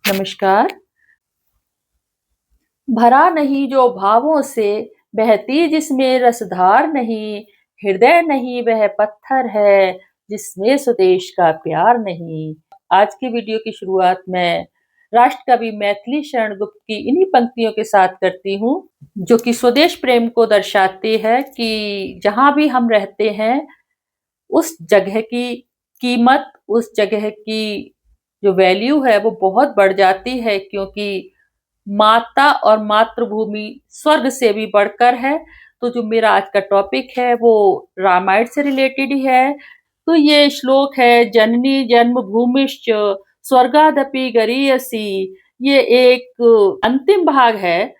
नमस्कार। भरा नहीं जो भावों से, बहती जिसमें रसधार नहीं, हृदय नहीं वह पत्थर है, जिसमें स्वदेश का प्यार नहीं। आज की वीडियो की शुरुआत मैं राष्ट्रकवि मैथिली शरण गुप्त की इन्हीं पंक्तियों के साथ करती हूँ, जो कि स्वदेश प्रेम को दर्शाती है कि जहाँ भी हम रहते हैं, उस जगह की कीमत, उस जगह की जो वैल्यू है वो बहुत बढ़ जाती है, क्योंकि माता और मातृभूमि स्वर्ग से भी बढ़कर है। तो जो मेरा आज का टॉपिक है वो रामायण से रिलेटेड ही है। तो ये श्लोक है, जननी जन्मभूमिश्च स्वर्गादपि गरीयसी। ये एक अंतिम भाग है,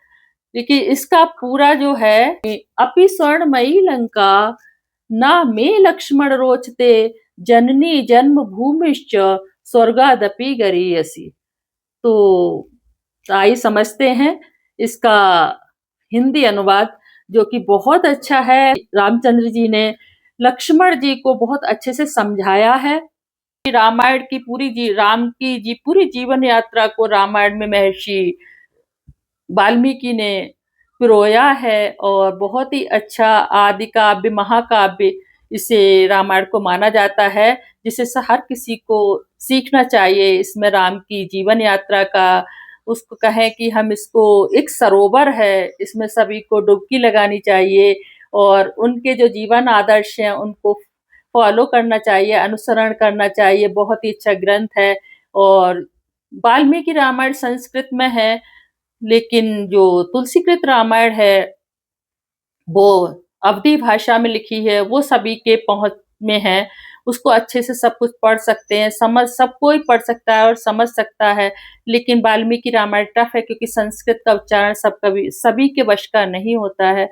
लेकिन इसका पूरा जो है, अपि स्वर्णमयी लंका ना मे लक्ष्मण रोचते, जननी जन्मभूमिश्च स्वर्गादपि गरीयसी। तो आइए समझते हैं इसका हिंदी अनुवाद, जो कि बहुत अच्छा है। रामचंद्र जी ने लक्ष्मण जी को बहुत अच्छे से समझाया है। रामायण की राम की पूरी जीवन यात्रा को रामायण में महर्षि वाल्मीकि ने पिरोया है, और बहुत ही अच्छा आदि काव्य, महाकाव्य इसे रामायण को माना जाता है, जिसे हर किसी को सीखना चाहिए। इसमें राम की जीवन यात्रा का, उसको कहें कि हम इसको एक सरोवर है, इसमें सभी को डुबकी लगानी चाहिए और उनके जो जीवन आदर्श हैं उनको फॉलो करना चाहिए, अनुसरण करना चाहिए। बहुत ही अच्छा ग्रंथ है। और वाल्मीकि रामायण संस्कृत में है, लेकिन जो तुलसीकृत रामायण है वो अवधी भाषा में लिखी है, वो सभी के पहुंच में है। उसको अच्छे से सब कुछ पढ़ सकते हैं, सब कोई पढ़ सकता है और समझ सकता है। लेकिन वाल्मीकि रामायण टफ है, क्योंकि संस्कृत का उच्चारण सभी के वश का नहीं होता है।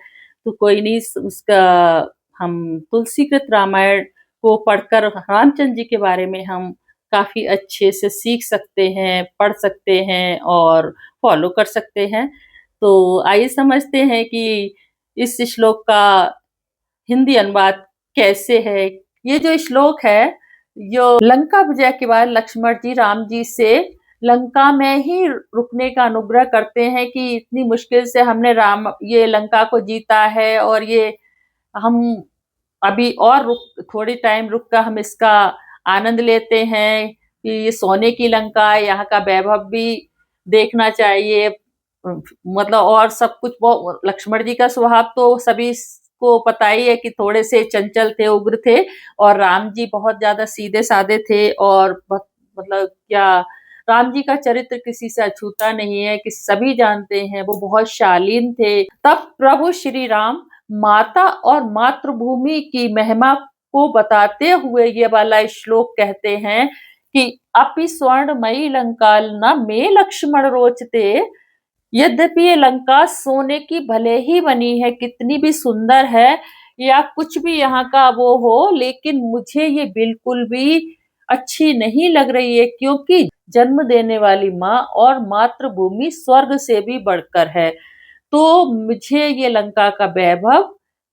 तो कोई नहीं, उसका हम तुलसीकृत रामायण को पढ़कर रामचंद्र जी के बारे में हम काफी अच्छे से सीख सकते हैं, पढ़ सकते हैं और फॉलो कर सकते हैं। तो आइए समझते हैं कि इस श्लोक का हिंदी अनुवाद कैसे है। ये जो श्लोक है, जो लंका विजय के बाद लक्ष्मण जी राम जी से लंका में ही रुकने का अनुग्रह करते हैं कि इतनी मुश्किल से हमने ये लंका को जीता है, और ये हम अभी और थोड़ी टाइम रुक कर हम इसका आनंद लेते हैं कि ये सोने की लंका है, यहाँ का वैभव भी देखना चाहिए। मतलब और सब कुछ, वो लक्ष्मण जी का स्वभाव तो सभी को पता ही है कि थोड़े से चंचल थे, उग्र थे, और राम जी बहुत ज्यादा सीधे साधे थे। और मतलब क्या, राम जी का चरित्र किसी से अछूता नहीं है, कि सभी जानते हैं वो बहुत शालीन थे। तब प्रभु श्री राम माता और मातृभूमि की महिमा को बताते हुए ये वाला श्लोक कहते हैं कि अपि स्वर्णमयी लंका न मे लक्ष्मण रोचते। यद्यपि ये लंका सोने की भले ही बनी है, कितनी भी सुंदर है, या कुछ भी यहाँ का वो हो, लेकिन मुझे ये बिल्कुल भी अच्छी नहीं लग रही है, क्योंकि जन्म देने वाली माँ और मातृभूमि स्वर्ग से भी बढ़कर है। तो मुझे ये लंका का वैभव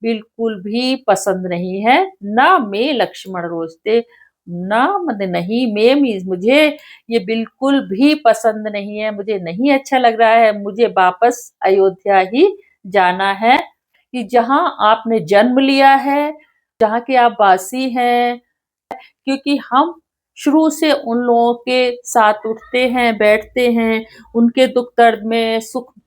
बिल्कुल भी पसंद नहीं है। ना मैं लक्ष्मण रोचते, ना मतलब नहीं, मैं मीन्स मुझे ये बिल्कुल भी पसंद नहीं है, मुझे नहीं अच्छा लग रहा है। मुझे वापस अयोध्या ही जाना है, कि जहाँ आपने जन्म लिया है, जहाँ के आप वासी हैं। क्योंकि हम शुरू से उन लोगों के साथ उठते हैं, बैठते हैं, उनके दुख दर्द में,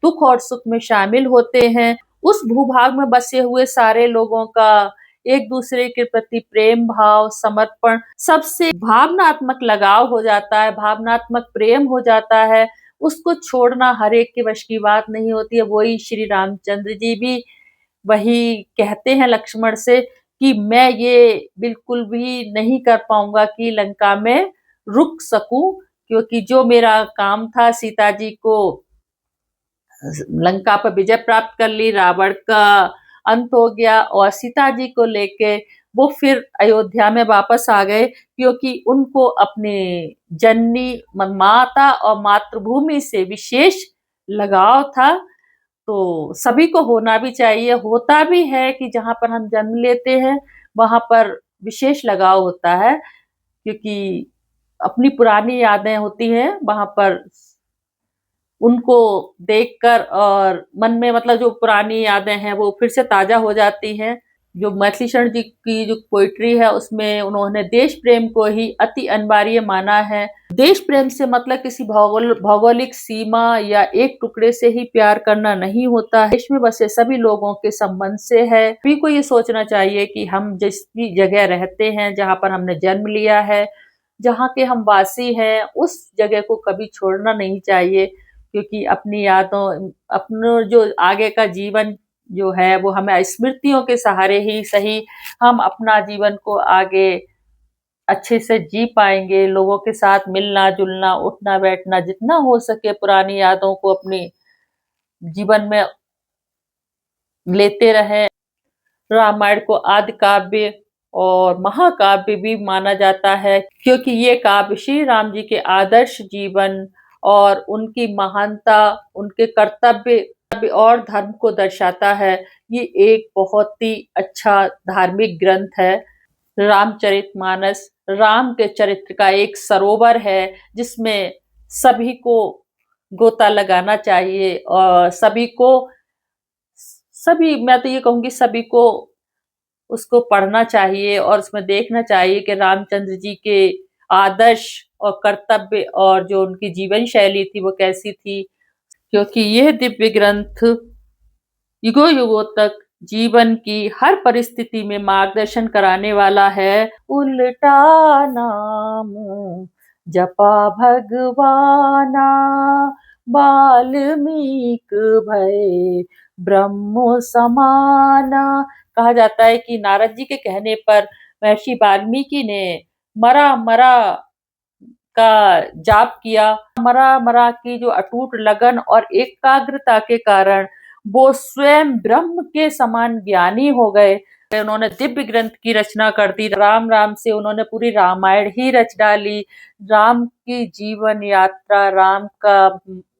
दुख और सुख में शामिल होते हैं। उस भूभाग में बसे हुए सारे लोगों का एक दूसरे के प्रति प्रेम भाव, समर्पण, सबसे भावनात्मक लगाव हो जाता है, भावनात्मक प्रेम हो जाता है। उसको छोड़ना हर एक के वश की बात नहीं होती है। वही श्री रामचंद्र जी भी वही कहते हैं लक्ष्मण से कि मैं ये बिल्कुल भी नहीं कर पाऊंगा कि लंका में रुक सकूं, क्योंकि जो मेरा काम था, सीता जी को लंका पर विजय प्राप्त कर ली, रावण का अंत हो गया, और सीता जी को लेके वो फिर अयोध्या में वापस आ गए, क्योंकि उनको अपने जननी माता और मातृभूमि से विशेष लगाव था। तो सभी को होना भी चाहिए, होता भी है कि जहाँ पर हम जन्म लेते हैं वहां पर विशेष लगाव होता है, क्योंकि अपनी पुरानी यादें होती हैं वहां पर। उनको देखकर और मन में मतलब जो पुरानी यादें हैं वो फिर से ताज़ा हो जाती हैं। जो मैथिली शरण जी की जो पोएट्री है उसमें उन्होंने देश प्रेम को ही अति अनिवार्य माना है। देश प्रेम से मतलब किसी भौगोलिक सीमा या एक टुकड़े से ही प्यार करना नहीं होता है। देश में बसे सभी लोगों के संबंध से है। सभी को ये सोचना चाहिए कि हम जिस भी जगह रहते हैं, जहाँ पर हमने जन्म लिया है, जहाँ के हम वासी हैं, उस जगह को कभी छोड़ना नहीं चाहिए, क्योंकि अपनी यादों अपना जो आगे का जीवन जो है वो हमें स्मृतियों के सहारे ही सही हम अपना जीवन को आगे अच्छे से जी पाएँगे। लोगों के साथ मिलना-जुलना, उठना-बैठना जितना हो सके पुरानी यादों को अपनी जीवन में लेते रहें। रामायण को आदि काव्य और महाकाव्य भी माना जाता है, क्योंकि ये काव्य श्री राम जी के आदर्श जीवन और उनकी महानता, उनके कर्तव्य और धर्म को दर्शाता है। ये एक बहुत ही अच्छा धार्मिक ग्रंथ है। रामचरितमानस राम के चरित्र का एक सरोवर है, जिसमें सभी को गोता लगाना चाहिए और सभी मैं तो ये कहूँगी सभी को उसको पढ़ना चाहिए और उसमें देखना चाहिए कि रामचंद्र जी के आदर्श और कर्तव्य और जो उनकी जीवन शैली थी वो कैसी थी, क्योंकि यह दिव्य ग्रंथ युगों युगों तक जीवन की हर परिस्थिति में मार्गदर्शन कराने वाला है। उल्टा नाम जपा भगवाना, वाल्मीक भय ब्रह्म समाना। कहा जाता है कि नारद जी के कहने पर महर्षि वाल्मीकि ने मरा मरा का जाप किया। मरा मरा की जो अटूट लगन और एकाग्रता के कारण वो स्वयं ब्रह्म के समान ज्ञानी हो गए। उन्होंने दिव्य ग्रंथ की रचना कर दी। राम राम से उन्होंने पूरी रामायण ही रच डाली। राम की जीवन यात्रा, राम का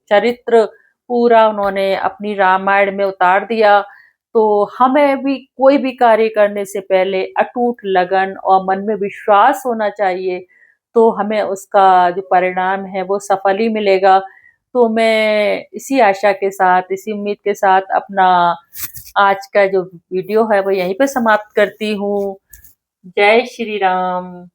चरित्र पूरा उन्होंने अपनी रामायण में उतार दिया। तो हमें भी कोई भी कार्य करने से पहले अटूट लगन और मन में विश्वास होना चाहिए, तो हमें उसका जो परिणाम है वो सफल ही मिलेगा। तो मैं इसी आशा के साथ, इसी उम्मीद के साथ अपना आज का जो वीडियो है वो यहीं पे समाप्त करती हूँ। जय श्री राम।